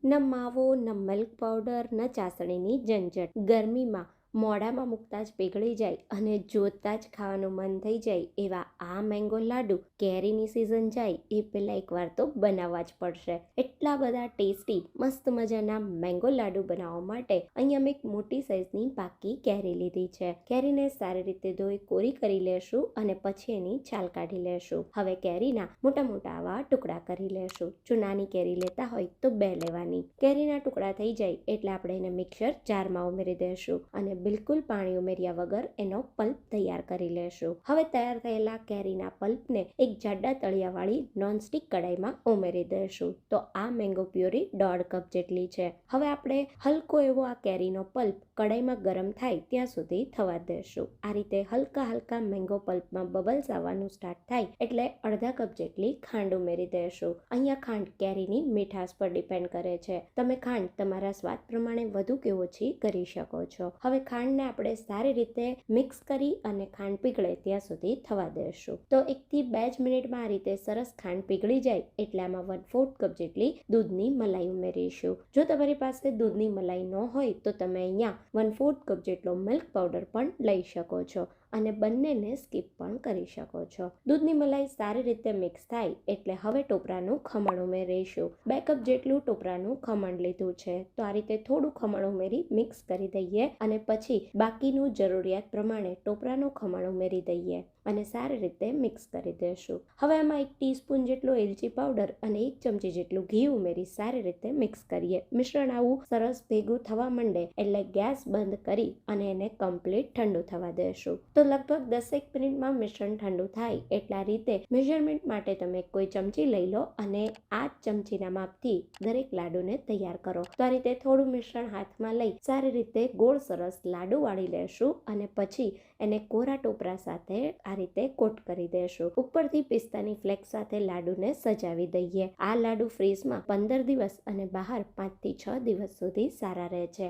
ન માવો ન મિલ્ક પાવડર ન ચાસણીની ઝંઝટ. ગરમીમાં મોઢામાં મૂકતા જ પીગળી જાય અને જોતા જ ખાવાનું મન થઈ જાય એવા આ મેંગો લાડુ કેરીની સિઝન જાય એ પહેલાં એકવાર તો બનાવવા જ પડશે. એટલા બધા ટેસ્ટી મસ્ત મજાના મેંગો લાડુ બનાવવા માટે અહીંયા મેં એક મોટી સાઇઝની પાકી કેરી લીધી છે. કેરીને સારી રીતે ધોઈ કોરી કરી લેશું અને પછી એની છાલ કાઢી લેશું. હવે કેરીના મોટા મોટા આવા ટુકડા કરી લેશું. જો નાની કેરી લેતા હોય તો 2 લેવાની. કેરીના ટુકડા થઈ જાય એટલે આપણે એને મિક્સર જારમાં ઉમેરી દઈશું અને બિલકુલ પાણી ઉમેર્યા વગર એનો પલ્પ તૈયાર કરી લેશું. હવે તૈયાર થયેલા કેરીના પલ્પને એક જાડા તળિયાવાળી નોનસ્ટિક કડાઈમાં ઉમેરી દઈશું. તો આ મેંગો પ્યુરી 1.5 કપ જેટલી છે. હવે આપણે હલકો એવો આ કેરીનો પલ્પ કડાઈમાં ગરમ થાય ત્યાં સુધી થવા દઈશું. આ રીતે હલકા મેંગો પલ્પમાં બબલ્સ આવવાનું સ્ટાર્ટ થાય એટલે અડધા કપ જેટલી ખાંડ ઉમેરી દઈશું. અહીંયા ખાંડ કેરીની મીઠાશ પર ડિપેન્ડ કરે છે. તમે ખાંડ તમારા સ્વાદ પ્રમાણે વધુ કે ઓછી કરી શકો છો. હવે ખાંડને આપણે સારી રીતે મિક્સ કરી અને ખાંડ પીગળે ત્યાં સુધી થવા દઈશું. તો 1 થી 2 જ મિનિટમાં આ રીતે સરસ ખાંડ પીગળી જાય એટલે આમાં 1/4 કપ જેટલી દૂધની મલાઈ ઉમેરીશું. જો તમારી પાસે દૂધની મલાઈ ન હોય તો તમે અહીંયા 1/4 કપ જેટલો મિલ્ક પાવડર પણ લઈ શકો છો અને બંનેને સ્કીપ પણ કરી શકો છો. દૂધની મલાઈ સારી રીતે મિક્સ થાય એટલે હવે ટોપરાનું ખમણ ઉમેરીશું. 2 કપ જેટલું ટોપરાનું ખમણ લીધું છે. તો આ રીતે થોડું ખમણ ઉમેરી મિક્સ કરી દઈએ અને પછી બાકીનું જરૂરિયાત પ્રમાણે ટોપરાનું ખમણ ઉમેરી દઈએ અને સારી રીતે મિક્સ કરી દઈશું. હવે આમાં 1 ટીસ્પૂન જેટલો એલચી પાવડર અને 1 ચમચી જેટલું ઘી ઉમેરી સારી રીતે મિક્સ કરીએ. મિશ્રણ આવું સરસ ભેગું થવા માંડે એટલે ગેસ બંધ કરી અને એને કમ્પ્લીટ ઠંડુ થવા દઈશું. તો લગભગ 10 મિનિટમાં મિશ્રણ ઠંડુ થાય એટલા રીતે મેજરમેન્ટ માટે તમે કોઈ ચમચી લઈ લો અને આ ચમચીના માપથી દરેક લાડુને તૈયાર કરો. તો આ રીતે થોડું મિશ્રણ હાથમાં લઈ સારી રીતે ગોળ સરસ લાડુ વાળી લેશું અને પછી એને કોરા ટોપરા સાથે આ રીતે કોટ કરી દેશું. ઉપરથી પિસ્તાની ફ્લેક્સ સાથે લાડુને સજાવી દઈએ. આ લાડુ ફ્રીઝમાં 15 દિવસ અને બહાર 5 થી 6 દિવસ સુધી સારા રહે છે.